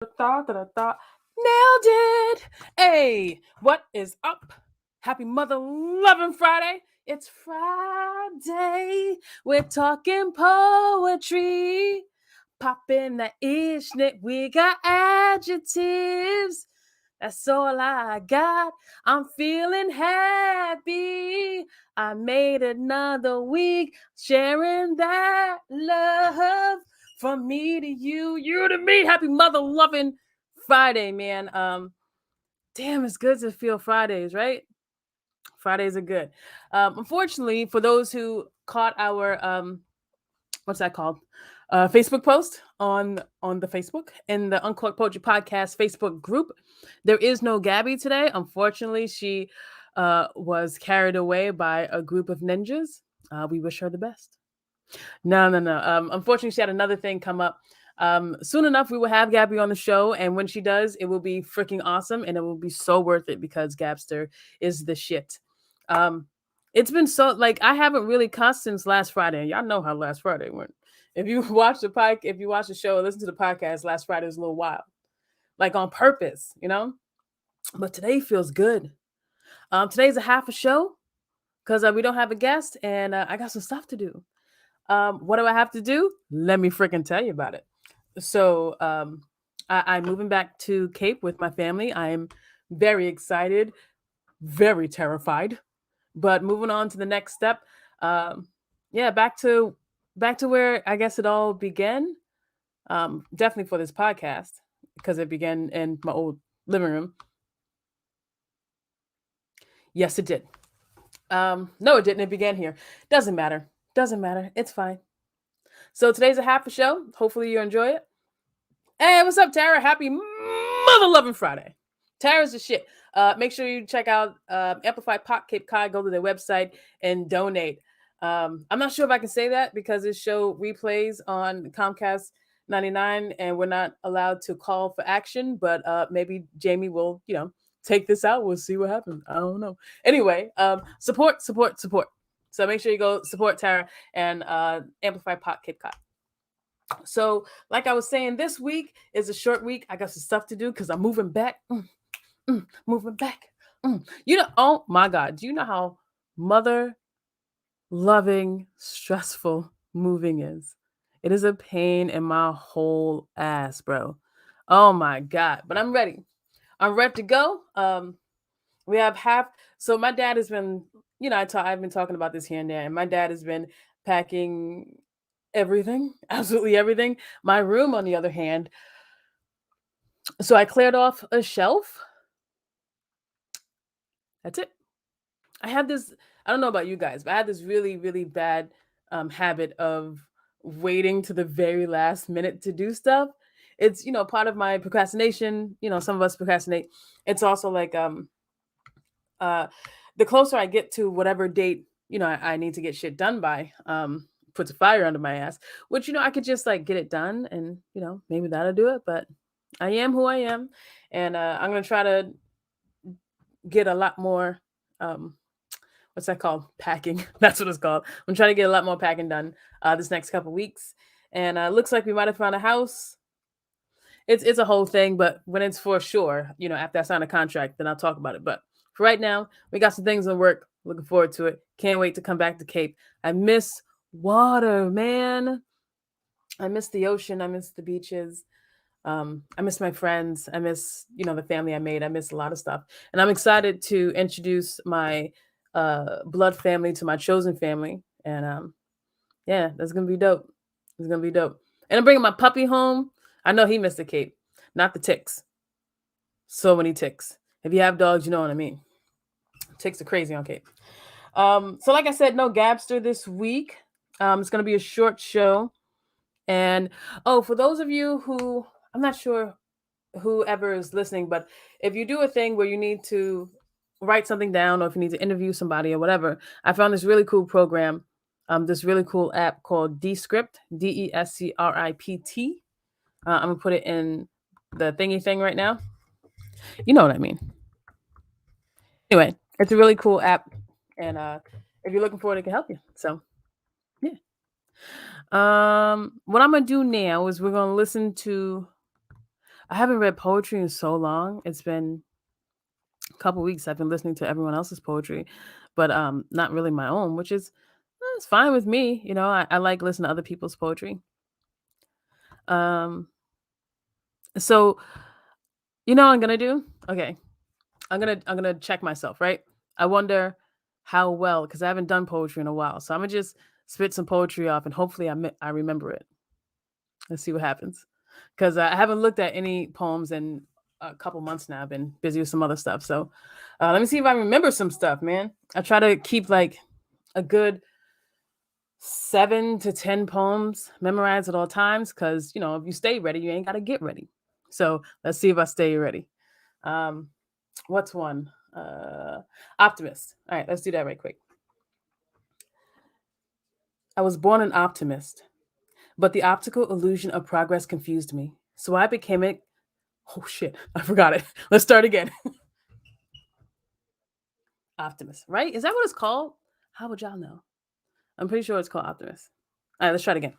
Nailed it. Hey, what is up? Happy Mother Loving Friday. It's Friday. We're talking poetry. Popping that ishnit. We got adjectives. That's all I got. I'm feeling happy. I made another week sharing that love from me to you, you to me. Happy Mother Loving Friday, man. Damn, it's good to feel Fridays, right? Fridays are good. Unfortunately, for those who caught our what's that called? Facebook post on the Facebook in the Uncorked Poetry Podcast Facebook group. There is no Gabby today. Unfortunately, she was carried away by a group of ninjas. We wish her the best. No. Unfortunately, she had another thing come up. Soon enough, we will have Gabby on the show, and when she does, it will be freaking awesome, and it will be so worth it because Gabster is the shit. Um, it's been so like I haven't really cussed since last Friday. Y'all know how last Friday went. If you if you watch the show, listen to the podcast. Last Friday was a little wild, like on purpose, you know. But today feels good. Today's a half a show because we don't have a guest, and I got some stuff to do. What do I have to do? Let me freaking tell you about it. So, I'm moving back to Cape with my family. I am very excited, very terrified, but moving on to the next step. Um, yeah, back to where I guess it all began. Definitely for this podcast because it began in my old living room. Yes, it did. No, it didn't. It began here. Doesn't matter. Doesn't matter. It's fine. So today's a half a show. Hopefully you enjoy it. Hey, what's up, Tara? Happy Mother Loving Friday. Tara's the shit. Make sure you check out Amplify Pop Cape Cod. Go to their website and donate. I'm not sure if I can say that because this show replays on Comcast 99 and we're not allowed to call for action, but maybe Jamie will, take this out. We'll see what happens. I don't know. Anyway, support. So make sure you go support Tara and Amplify Pop Cape Cod. So, like I was saying, this week is a short week. I got some stuff to do because I'm moving back. Moving back. Oh my God. Do you know how mother loving, stressful moving is? It is a pain in my whole ass, bro. Oh my God. But I'm ready. I'm ready to go. We have half. So my dad has been, I've been talking about this here and there, and my dad has been packing everything, absolutely everything. My room, on the other hand, so I cleared off a shelf. That's it. I had this, I don't know about you guys, but I had this really, really bad habit of waiting to the very last minute to do stuff. It's, part of my procrastination. Some of us procrastinate. It's also like, uh, the closer I get to whatever date, I need to get shit done by, puts a fire under my ass, which, I could just like get it done and, maybe that'll do it. But I am who I am. And I'm going to try to get a lot more, um, what's that called? Packing. That's what it's called. I'm trying to get a lot more packing done this next couple weeks. And looks like we might have found a house. It's a whole thing, but when it's for sure, after I sign a contract, then I'll talk about it. But for right now, we got some things in work. Looking forward to it. Can't wait to come back to Cape. I miss water, man. I miss the ocean. I miss the beaches. I miss my friends. I miss, the family I made. I miss a lot of stuff. And I'm excited to introduce my blood family to my chosen family. And yeah, that's gonna be dope. It's gonna be dope. And I'm bringing my puppy home. I know he missed the Cape, not the ticks. So many ticks. If you have dogs, you know what I mean. Ticks are crazy on Cape. So like I said, no Gabster this week. It's gonna be a short show. And oh, for those of you who I'm not sure whoever is listening, but if you do a thing where you need to write something down or if you need to interview somebody or whatever, I found this really cool program, this really cool app called Descript, Descript. I'm gonna put it in the thingy thing right now. You know what I mean. Anyway, it's a really cool app, and if you're looking for it, it can help you. So yeah. What I'm gonna do now is we're gonna listen to. I haven't read poetry in so long. It's been a couple weeks. I've been listening to everyone else's poetry, but not really my own, which is it's fine with me. I like listening to other people's poetry. Um, so what I'm gonna do? Okay, I'm gonna check myself, right? I wonder how well because I haven't done poetry in a while, so I'm gonna just spit some poetry off, and hopefully I remember it. Let's see what happens. Because I haven't looked at any poems in a couple months now. I've been busy with some other stuff. So let me see if I remember some stuff, man. I try to keep like a good 7 to 10 poems memorized at all times. Because, if you stay ready, you ain't got to get ready. So let's see if I stay ready. Um, what's one? Optimist. All right, let's do that right quick. I was born an optimist, but the optical illusion of progress confused me. So I became a oh shit, I forgot it. Let's start again. Optimus, right? Is that what it's called? How would y'all know? I'm pretty sure it's called Optimus. All right, let's try it again.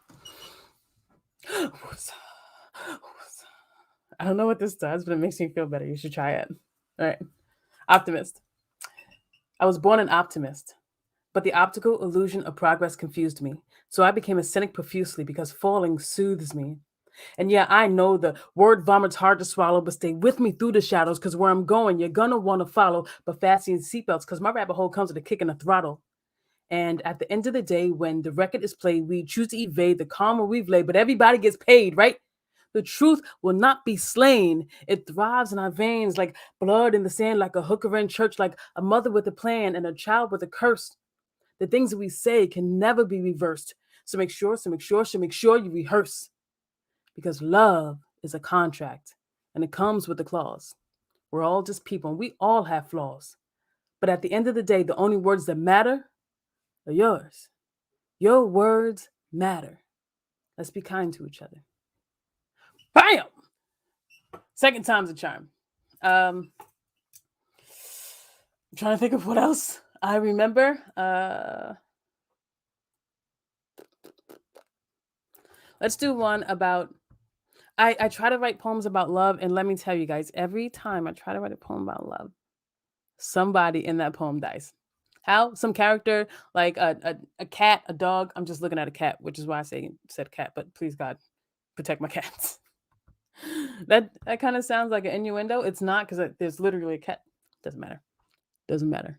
I don't know what this does, but it makes me feel better. You should try it. All right. Optimist. I was born an optimist, but the optical illusion of progress confused me. So I became a cynic profusely because falling soothes me. And yeah, I know the word vomit's hard to swallow, but stay with me through the shadows because where I'm going, you're gonna want to follow. But fasten your seatbelts because my rabbit hole comes with a kick in the throttle. And at the end of the day, when the record is played, we choose to evade the karma we've laid, but everybody gets paid, right? The truth will not be slain. It thrives in our veins like blood in the sand, like a hooker in church, like a mother with a plan and a child with a curse. The things that we say can never be reversed. So make sure you rehearse because love is a contract and it comes with a clause. We're all just people and we all have flaws. But at the end of the day, the only words that matter are yours. Your words matter. Let's be kind to each other. Bam! Second time's a charm. I'm trying to think of what else I remember. Let's do one about. I try to write poems about love, and let me tell you guys, every time I try to write a poem about love, somebody in that poem dies. How? Some character, like a cat, a dog. I'm just looking at a cat, which is why said cat, but please God, protect my cats. That kind of sounds like an innuendo. It's not because there's literally a cat. Doesn't matter. Doesn't matter.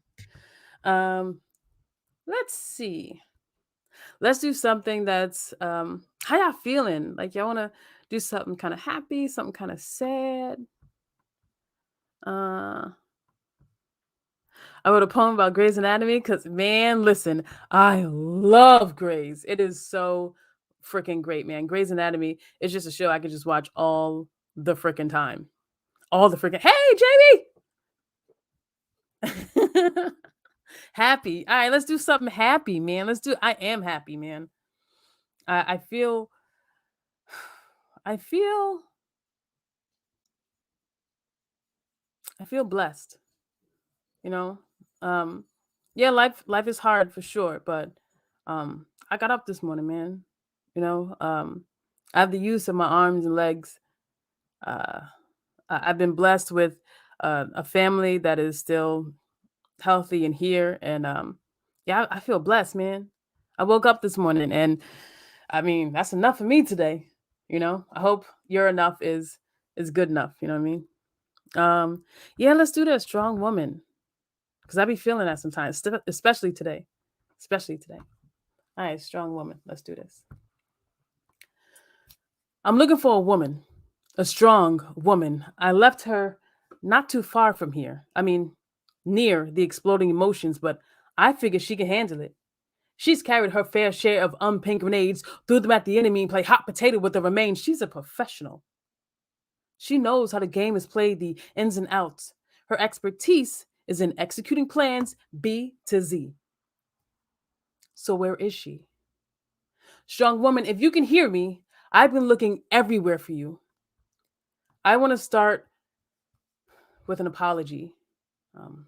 Um, let's see. Let's do something that's how y'all feeling? Like y'all wanna do something kind of happy, something kind of sad. Uh I wrote a poem about Grey's Anatomy because man, listen, I love Grey's. It is so freaking great, man. Grey's Anatomy is just a show I could just watch all the freaking time. All the freaking hey Jamie! Happy. All right, let's do something happy, man. I am happy, man. I feel I feel I feel blessed, you know. Um yeah, life is hard for sure, but I got up this morning, man. You know, I have the use of my arms and legs. Uh I've been blessed with a family that is still healthy and here and yeah, I feel blessed, man. I woke up this morning and I mean, that's enough for me today. I hope your enough is good enough, you know what I mean? Yeah, let's do that strong woman because I be feeling that sometimes, especially today. Especially today. All right, strong woman. Let's do this. I'm looking for a woman, a strong woman. I left her not too far from here. I mean, near the exploding emotions, but I figure she can handle it. She's carried her fair share of unpink grenades, threw them at the enemy, and played hot potato with the remains. She's a professional. She knows how the game is played, the ins and outs. Her expertise is in executing plans B to Z. So where is she? Strong woman, if you can hear me, I've been looking everywhere for you. I want to start with an apology. Um,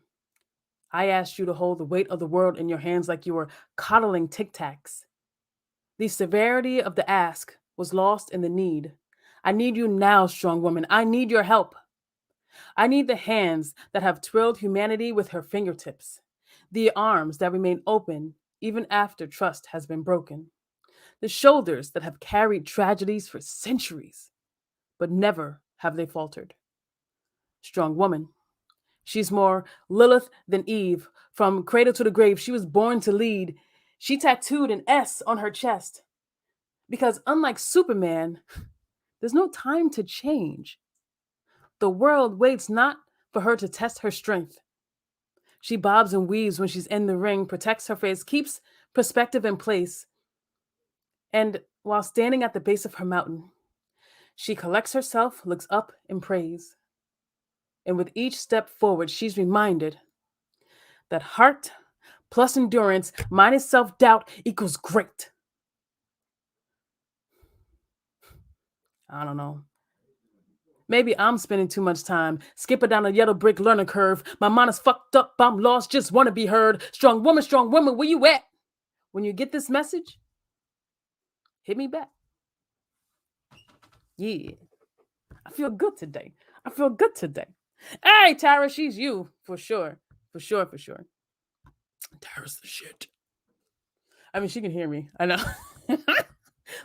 I asked you to hold the weight of the world in your hands like you were coddling tic tacs. The severity of the ask was lost in the need. I need you now, strong woman. I need your help. I need the hands that have thrilled humanity with her fingertips, the arms that remain open even after trust has been broken, the shoulders that have carried tragedies for centuries, but never have they faltered. Strong woman. She's more Lilith than Eve. From cradle to the grave, she was born to lead. She tattooed an S on her chest because, unlike Superman, there's no time to change. The world waits not for her to test her strength. She bobs and weaves when she's in the ring, protects her face, keeps perspective in place. And while standing at the base of her mountain, she collects herself, looks up, and prays. And with each step forward, she's reminded that heart plus endurance minus self doubt equals great. I don't know. Maybe I'm spending too much time skipping down a yellow brick learning curve. My mind is fucked up. I'm lost. Just want to be heard. Strong woman, where you at? When you get this message, hit me back. Yeah, I feel good today. I feel good today. Hey, Tara, she's you for sure. For sure, for sure. Tara's the shit. I mean, she can hear me. I know.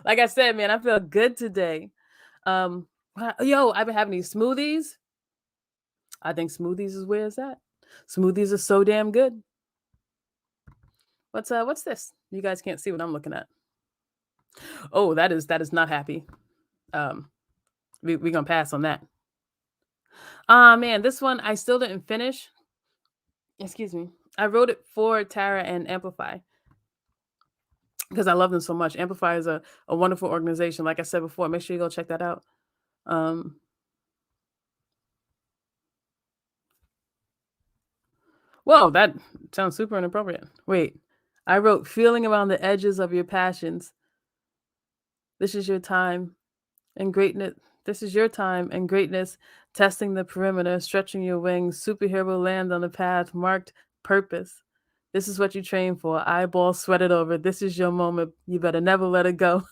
Like I said, man, I feel good today. Yo, I've been having these smoothies. I think smoothies is where it's at. Smoothies are so damn good. What's this? You guys can't see what I'm looking at. Oh, that is not happy. Um, we gonna pass on that. Ah man, this one I still didn't finish. Excuse me. I wrote it for Tara and Amplify because I love them so much. Amplify is a wonderful organization. Like I said before, make sure you go check that out. Um, Whoa, that sounds super inappropriate. Wait, I wrote feeling around the edges of your passions. This is your time and greatness. This is your time and greatness, testing the perimeter, stretching your wings, superhero land on the path, marked purpose. This is what you train for. Eyeballs sweated over. This is your moment. You better never let it go.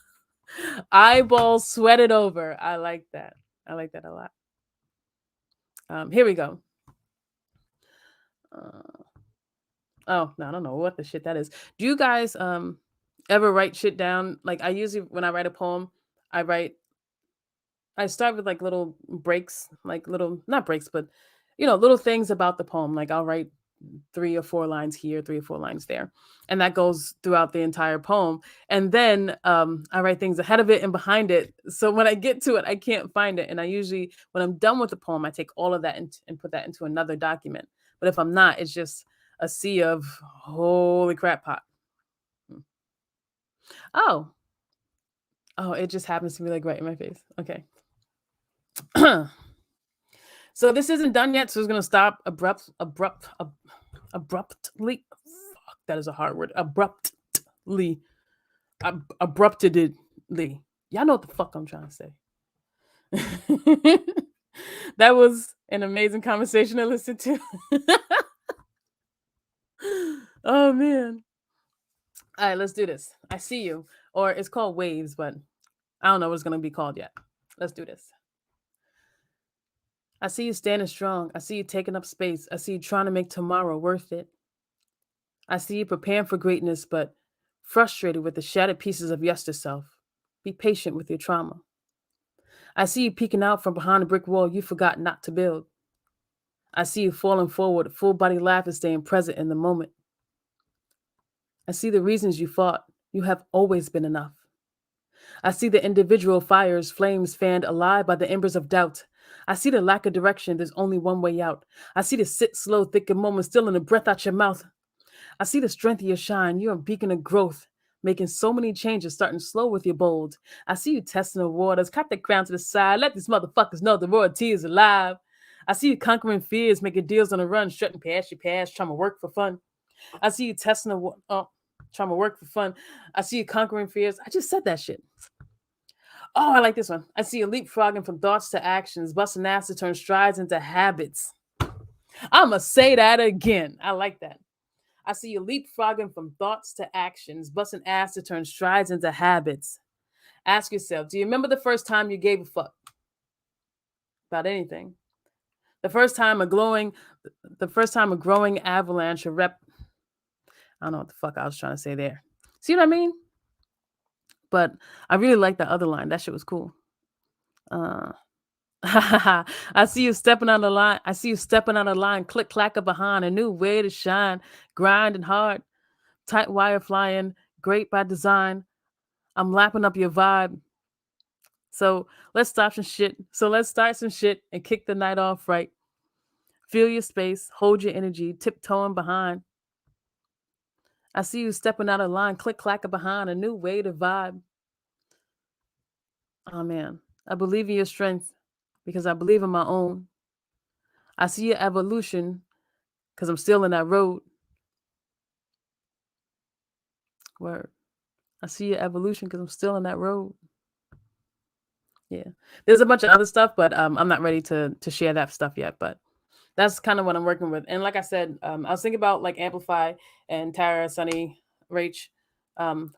Eyeballs sweated over. I like that. I like that a lot. Here we go. Uh, oh, no, I don't know what the shit that is. Do you guys ever write shit down? Like I usually when I write a poem, I write I start with like little breaks, like little not breaks, but little things about the poem. Like I'll write 3 or 4 lines here, 3 or 4 lines there, and that goes throughout the entire poem. And then I write things ahead of it and behind it, so when I get to it, I can't find it. And I usually, when I'm done with the poem, I take all of that and put that into another document. But if I'm not, it's just a sea of holy crap pot. Hmm. Oh, oh, it just happens to be like right in my face. Okay. So this isn't done yet, so it's gonna stop abruptly. Fuck, that is a hard word. Abruptedly. Y'all know what the fuck I'm trying to say. That was an amazing conversation to listen to. Oh man. All right, let's do this. I see you. Or it's called waves, but I don't know what it's gonna be called yet. Let's do this. I see you standing strong. I see you taking up space. I see you trying to make tomorrow worth it. I see you preparing for greatness, but frustrated with the shattered pieces of yesterself. Be patient with your trauma. I see you peeking out from behind a brick wall you forgot not to build. I see you falling forward, full body laugh and staying present in the moment. I see the reasons you fought. You have always been enough. I see the individual fires, flames fanned alive by the embers of doubt. I see the lack of direction. There's only one way out. I see the sit slow, thicker moment still in the breath out your mouth. I see the strength of your shine. You're a beacon of growth, making so many changes, starting slow with your bold. I see you testing the waters. Cut the crown to the side. Let these motherfuckers know the royalty is alive. I see you conquering fears, making deals on the run, strutting past your past, trying to work for fun. I see you testing trying to work for fun. I see you conquering fears. I just said that shit. Oh, I like this one. I see you leapfrogging from thoughts to actions, busting ass to turn strides into habits. I'ma say that again. I like that. I see you leapfrogging from thoughts to actions, busting ass to turn strides into habits. Ask yourself, do you remember the first time you gave a fuck about anything? The first time a glowing, the first time a growing avalanche of rep. I don't know what the fuck I was trying to say there. See what I mean? But I really like that other line. That shit was cool. Uh, I see you stepping on the line. I see you stepping on the line, click clacker behind a new way to shine, grinding hard, tight wire flying, great by design. I'm lapping up your vibe. So let's stop some shit. So let's start some shit and kick the night off right. Feel your space, hold your energy, tiptoeing behind. I see you stepping out of line, click clacker behind a new way to vibe. Oh man, I believe in your strength because I believe in my own. I see your evolution because I'm still in that road. Word. I see your evolution because I'm still in that road. Yeah. There's a bunch of other stuff, but I'm not ready to share that stuff yet. But that's kind of what I'm working with. And like I said, I was thinking about like Amplify and Tara, Sunny, Rach,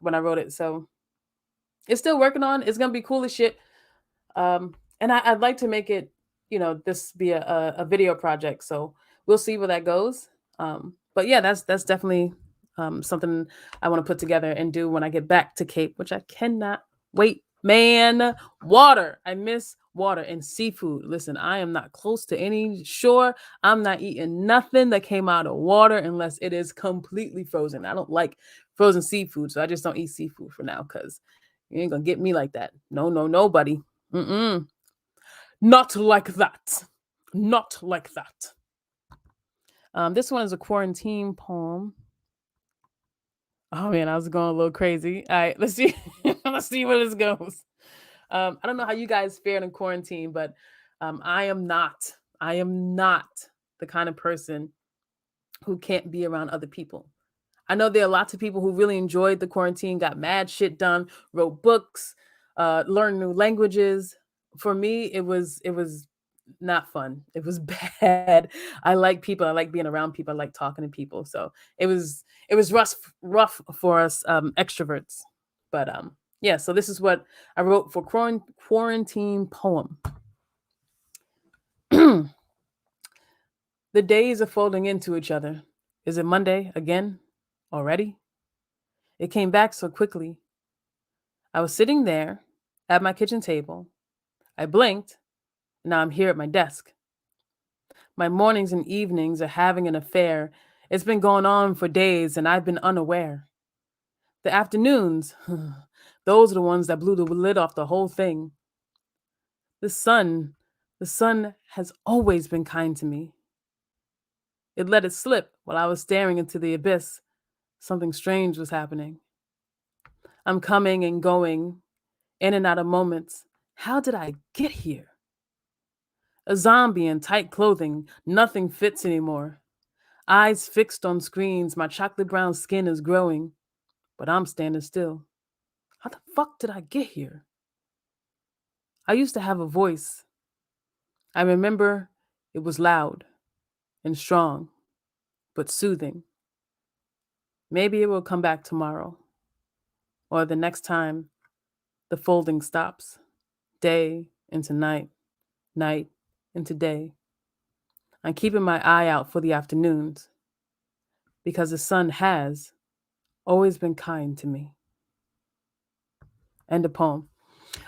when I wrote it. So it's still working on. It's gonna be cool as shit. And I'd like to make it, this be a video project. So we'll see where that goes. But yeah, that's definitely something I want to put together and do when I get back to Cape, which I cannot wait. Man, water. I miss water and seafood. Listen, I am not close to any shore. I'm not eating nothing that came out of water unless it is completely frozen. I don't like frozen seafood, so I just don't eat seafood for now because you ain't gonna get me like that. No, no, nobody. Mm-mm. Not like that. Not like that. This one is a quarantine poem. Oh man, I was going a little crazy. All right, let's see. Let's see where this goes. I don't know how you guys fared in quarantine, but I am not. I am not the kind of person who can't be around other people. I know there are lots of people who really enjoyed the quarantine, got mad shit done, wrote books, learned new languages. For me, it was not fun. It was bad. I like people. I like being around people. I like talking to people. So it was rough for us extroverts. But yeah. So this is what I wrote for quarantine poem. The days are folding into each other. Is it Monday again? Already? It came back so quickly. I was sitting there at my kitchen table. I blinked, and now I'm here at my desk. My mornings and evenings are having an affair. It's been going on for days, and I've been unaware. The afternoons, those are the ones that blew the lid off the whole thing. The sun, the sun has always been kind to me. It let it slip while I was staring into the abyss. Something strange was happening. I'm coming and going, in and out of moments. How did I get here? A zombie in tight clothing, nothing fits anymore. Eyes fixed on screens, my chocolate brown skin is growing, but I'm standing still. How the fuck did I get here? I used to have a voice. I remember it was loud and strong, but soothing. Maybe it will come back tomorrow, or the next time the folding stops. Day into night, night into day. I'm keeping my eye out for the afternoons because the sun has always been kind to me. End of poem.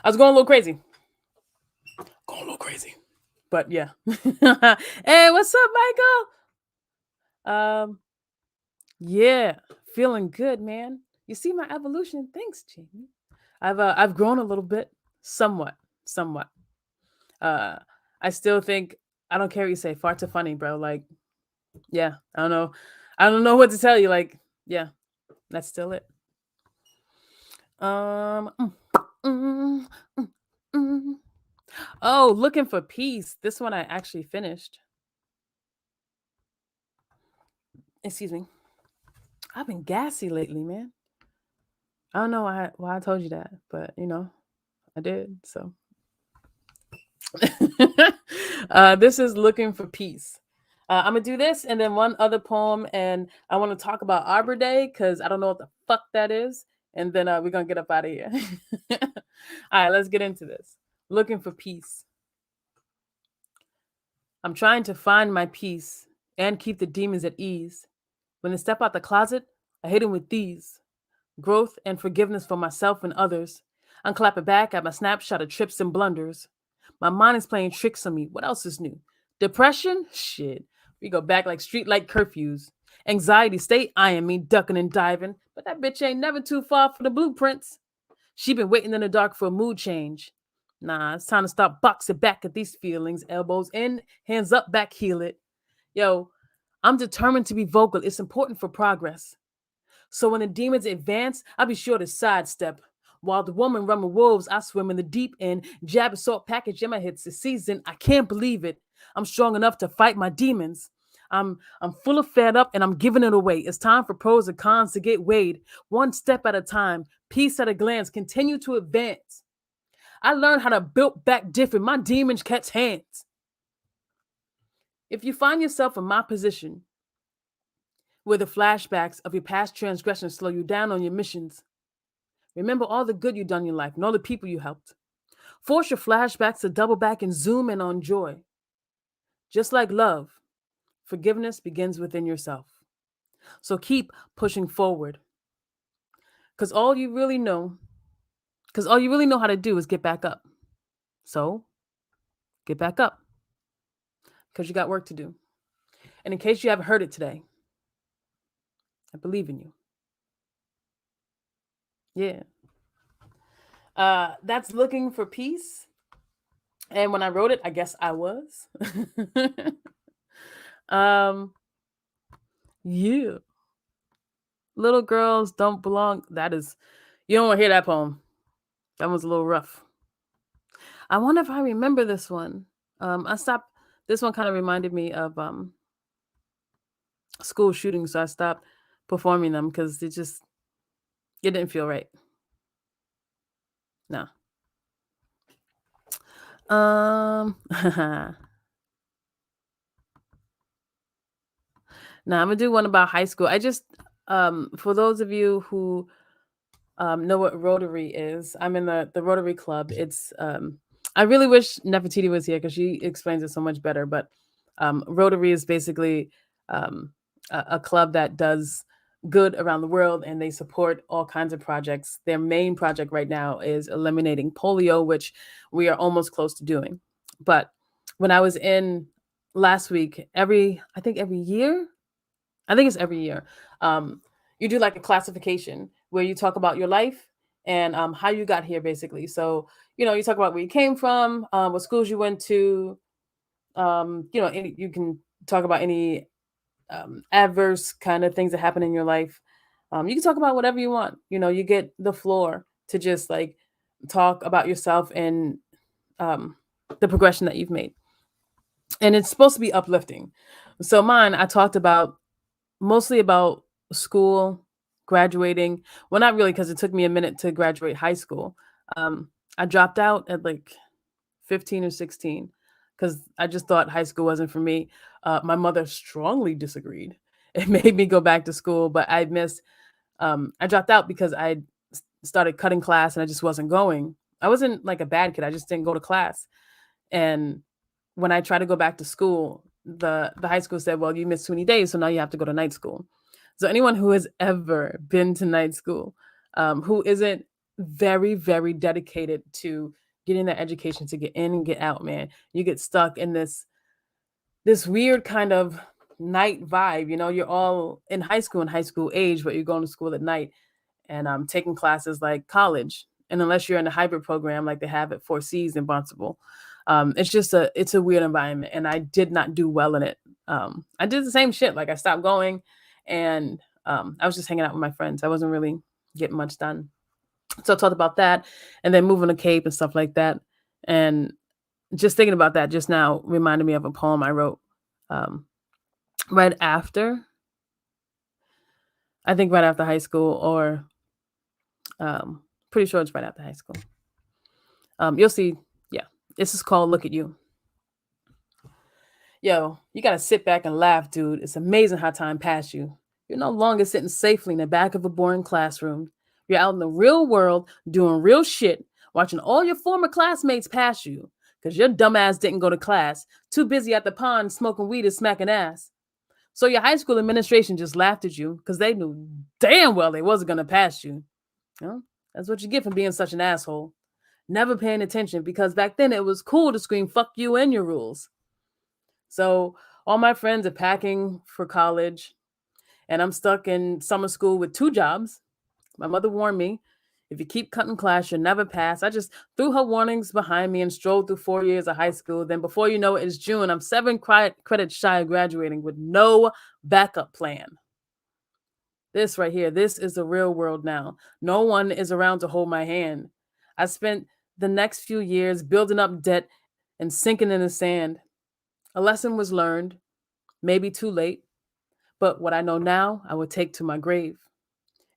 I was going a little crazy. Going a little crazy. But yeah. Hey, what's up, Michael? Yeah, feeling good, man. You see my evolution? Thanks, Jamie. I've grown a little bit, somewhat, somewhat. Uh, I still think I don't care what you say. Far too funny, bro. Like, yeah, I don't know what to tell you. Like, yeah, that's still it. Um, mm, mm, mm, mm. Oh, looking for peace. This one I actually finished. Excuse me. I've been gassy lately, man. I don't know why I told you that, but I did. So this is looking for peace. I'm gonna do this and then one other poem, and I want to talk about Arbor Day because I don't know what the fuck that is, and then we're gonna get up out of here. All right, let's get into this. Looking for peace. I'm trying to find my peace and keep the demons at ease. When they step out the closet, I hit them with these: growth and forgiveness for myself and others. I'm clapping back at my snapshot of trips and blunders. My mind is playing tricks on me. What else is new? Depression? Shit. We go back like streetlight curfews. Anxiety, stay eyeing me, ducking and diving. But that bitch ain't never too far for the blueprints. She been waiting in the dark for a mood change. Nah, it's time to stop boxing back at these feelings. Elbows in, hands up, back, heel it. Yo, I'm determined to be vocal. It's important for progress. So when the demons advance, I'll be sure to sidestep. While the woman run with wolves, I swim in the deep end. Jab assault package in my hits this season. I can't believe it. I'm strong enough to fight my demons. I'm full of fed up and I'm giving it away. It's time for pros and cons to get weighed. One step at a time, peace at a glance, continue to advance. I learned how to build back different. My demons catch hands. If you find yourself in my position, where the flashbacks of your past transgressions slow you down on your missions, remember all the good you've done in your life and all the people you helped. Force your flashbacks to double back and zoom in on joy. Just like love, forgiveness begins within yourself. So keep pushing forward. Because all you really know, because all you really know how to do is get back up. So get back up. Because you got work to do. And in case you haven't heard it today, I believe in you. Yeah. That's looking for peace. And when I wrote it, I guess I was. um, yeah. Little girls don't belong. That is, you don't want to hear that poem. That one's a little rough. I wonder if I remember this one. I stopped. This one kind of reminded me of school shootings, so I stopped performing them because it didn't feel right. No. Nah, I'm gonna do one about high school. I just for those of you who know what Rotary is, I'm in the Rotary Club. It's I really wish Nefertiti was here because she explains it so much better. But Rotary is basically a club that does good around the world, and they support all kinds of projects. Their main project right now is eliminating polio, which we are almost close to doing. But when I was in last week, I think every year, I think it's every year. You do like a classification where you talk about your life and how you got here, basically. So, you talk about where you came from, what schools you went to. You can talk about any adverse kind of things that happen in your life. You can talk about whatever you want. You get the floor to just like talk about yourself and um, the progression that you've made. And it's supposed to be uplifting. So mine, I talked about mostly about school, graduating. Well, not really, because it took me a minute to graduate high school. Um, I dropped out at like 15 or 16 because I just thought high school wasn't for me. My mother strongly disagreed. It made me go back to school, but I dropped out because started cutting class and I just wasn't going. I wasn't like a bad kid. I just didn't go to class. And when I tried to go back to school, the high school said, "Well, you missed 20 days, so now you have to go to night school." So anyone who has ever been to night school, who isn't very, very dedicated to getting that education to get in and get out, man, you get stuck in this weird kind of night vibe. You're all in high school and high school age, but you're going to school at night and taking classes like college. And unless you're in a hybrid program like they have at Four Cs in Barnstable, it's a weird environment, and I did not do well in it. I did the same shit. Like I stopped going, and I was just hanging out with my friends. I wasn't really getting much done. So I talked about that, and then moving to Cape and stuff like that. And just thinking about that just now reminded me of a poem I wrote um, right after, I think right after high school, or pretty sure it's right after high school. You'll see. Yeah, this is called "Look at You." Yo, you gotta sit back and laugh, dude. It's amazing how time passed you. You're no longer sitting safely in the back of a boring classroom. You're out in the real world doing real shit, watching all your former classmates pass you because your dumbass didn't go to class, too busy at the pond smoking weed and smacking ass. So your high school administration just laughed at you because they knew damn well they wasn't gonna pass you. Well, that's what you get for being such an asshole. Never paying attention because back then it was cool to scream fuck you and your rules. So all my friends are packing for college and I'm stuck in summer school with two jobs. My mother warned me, if you keep cutting class, you'll never pass. I just threw her warnings behind me and strolled through 4 years of high school. Then before you know it, it's June. I'm seven credits shy of graduating with no backup plan. This right here, this is the real world now. No one is around to hold my hand. I spent the next few years building up debt and sinking in the sand. A lesson was learned, maybe too late, but what I know now, I will take to my grave.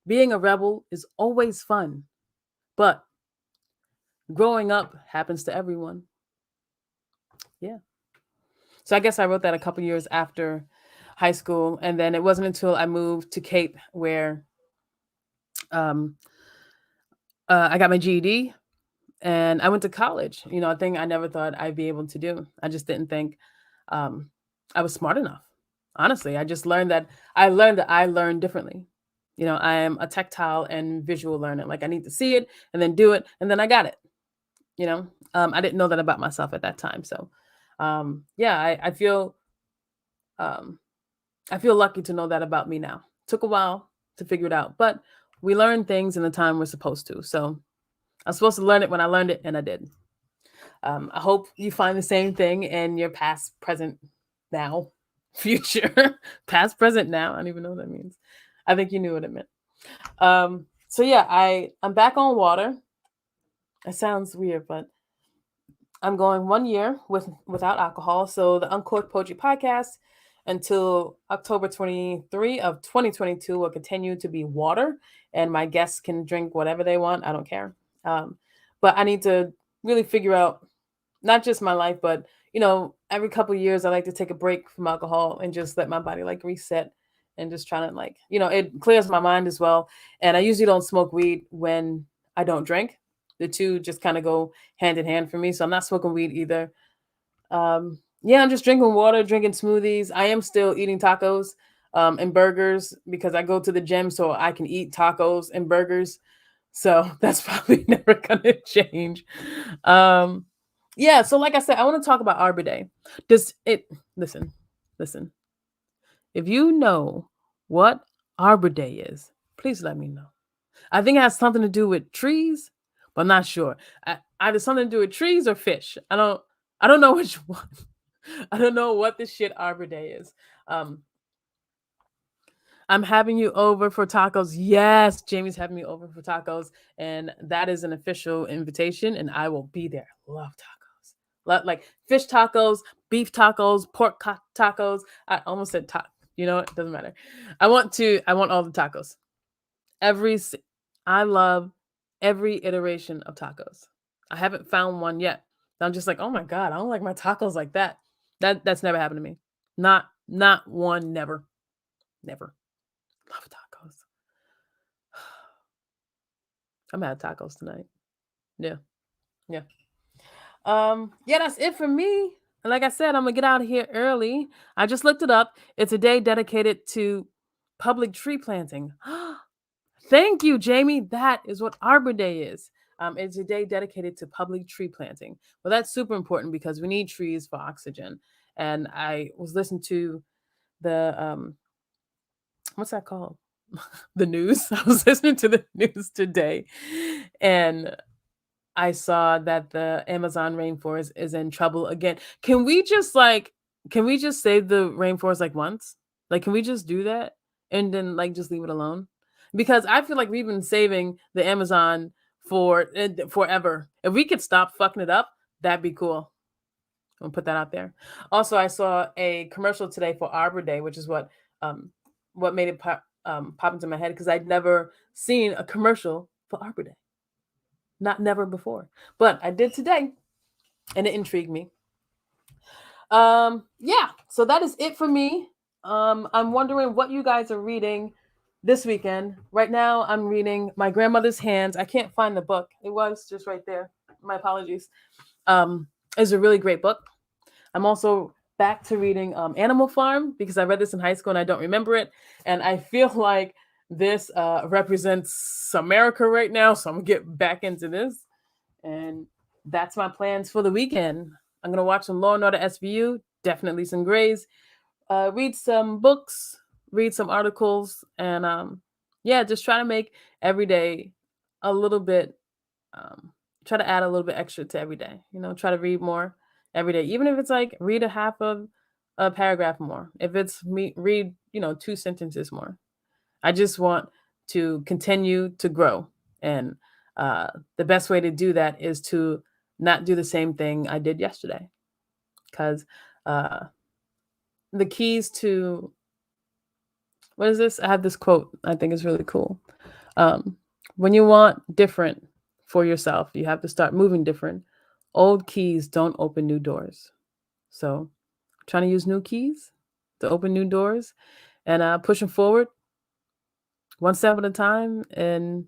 Being a rebel is always fun, but growing up happens to everyone. Yeah. So I guess I wrote that a couple years after high school. And then it wasn't until I moved to Cape where um, I got my GED and I went to college. You know, a thing I never thought I'd be able to do. I just didn't think um, I was smart enough. Honestly, I learned that I learned differently. You know, I am a tactile and visual learner. Like I need to see it and then do it and then I got it. You know, I didn't know that about myself at that time. So, yeah, um, I feel lucky to know that about me now. Took a while to figure it out, but we learn things in the time we're supposed to. So I was supposed to learn it when I learned it, and I did. I hope you find the same thing in your past, present, now, future, past, present, now. I don't even know what that means. I think you knew what it meant. So yeah, I'm back on water. It sounds weird, but I'm going 1 year without alcohol. So the Uncorked Poetry Podcast until October 23 of 2022 will continue to be water, and my guests can drink whatever they want. I don't care. Um, but I need to really figure out not just my life, but every couple of years I like to take a break from alcohol and just let my body like reset and just trying to like it clears my mind as well. And I usually don't smoke weed when I don't drink. The two just kind of go hand in hand for me. So I'm not smoking weed either. Yeah, I'm just drinking water, drinking smoothies. I am still eating tacos and burgers because I go to the gym so I can eat tacos and burgers. So that's probably never gonna change. Um, yeah, so like I said, I want to talk about Arbor Day. Does it listen, listen. If you know what Arbor Day is, please let me know. I think it has something to do with trees, but I'm not sure. Either something to do with trees or fish. I don't know which one. I don't know what the shit Arbor Day is. Um, I'm having you over for tacos. Yes, Jamie's having me over for tacos, and that is an official invitation, and I will be there. Love tacos. Like fish tacos, beef tacos, tacos. I almost said taco. You know, it doesn't matter. I want all the tacos. Every si- I love every iteration of tacos. I haven't found one yet. I'm just like, oh my god, I don't like my tacos like that. That's never happened to me. Not one. Never, never. Love tacos. I'm gonna have tacos tonight. Yeah, yeah. Yeah, that's it for me. Like I said, I'm gonna get out of here early. I just looked it up. It's a day dedicated to public tree planting. Thank you, Jamie. That is what Arbor Day is. It's a day dedicated to public tree planting. Well, that's super important because we need trees for oxygen. And I was listening to the what's that called? The news. I was listening to the news today, and I saw that the Amazon rainforest is in trouble again. Can we just save the rainforest like once? Like can we just do that and then like just leave it alone? Because I feel like we've been saving the Amazon for forever. If we could stop fucking it up, that'd be cool. I'll put that out there. Also, I saw a commercial today for Arbor Day, which is um what made it pop into my head because I'd never seen a commercial for Arbor Day. Not never before. But I did today and it intrigued me. Yeah, so that is it for me. I'm wondering what you guys are reading this weekend. Right now, I'm reading My Grandmother's Hands. I can't find the book. It was just right there. My apologies. Um, it's a really great book. I'm also back to reading Animal Farm because I read this in high school and I don't remember it. And I feel like this represents America right now. So I'm going to get back into this. And that's my plans for the weekend. I'm going to watch some Law and Order SVU, definitely some Grays, read some books, read some articles, and yeah, just try to make every day a little bit, um, try to add a little bit extra to every day. Try to read more every day, even if it's like read a half of a paragraph more. If it's me, read two sentences more. I just want to continue to grow, and the best way to do that is to not do the same thing I did yesterday, because uh, the keys to what is this? I have this quote I think is really cool. Um, when you want different for yourself, you have to start moving different. Old keys don't open new doors. So, trying to use new keys to open new doors and pushing forward one step at a time. And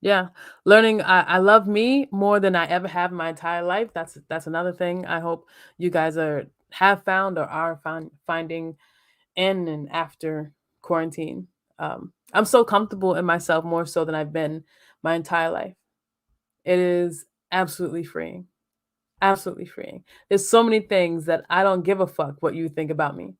yeah, learning. I love me more than I ever have in my entire life. That's another thing I hope you guys have found or are finding in and after quarantine. I'm so comfortable in myself more so than I've been my entire life. It is absolutely freeing. Absolutely freeing. There's so many things that I don't give a fuck what you think about me.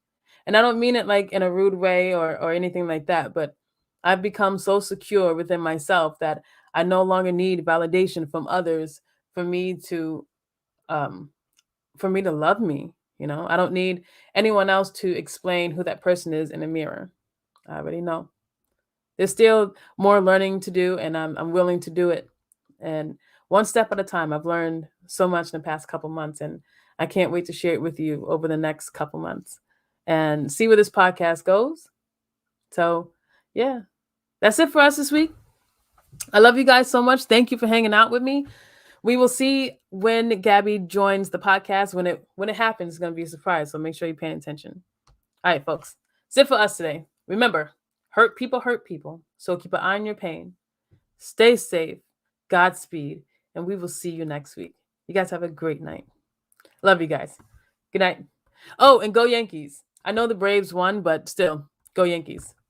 And I don't mean it like in a rude way or anything like that, but I've become so secure within myself that I no longer need validation from others for me to um for me to love me. I don't need anyone else to explain who that person is in a mirror. I already know. There's still more learning to do, and I'm willing to do it. And one step at a time, I've learned so much in the past couple months, and I can't wait to share it with you over the next couple months and see where this podcast goes. So, yeah, that's it for us this week. I love you guys so much. Thank you for hanging out with me. We will see when Gabby joins the podcast. When it happens, it's gonna be a surprise. So make sure you're paying attention. All right, folks. That's it for us today. Remember, hurt people. So keep an eye on your pain. Stay safe. Godspeed. And we will see you next week. You guys have a great night. Love you guys. Good night. Oh, and go Yankees. I know the Braves won, but still, go Yankees.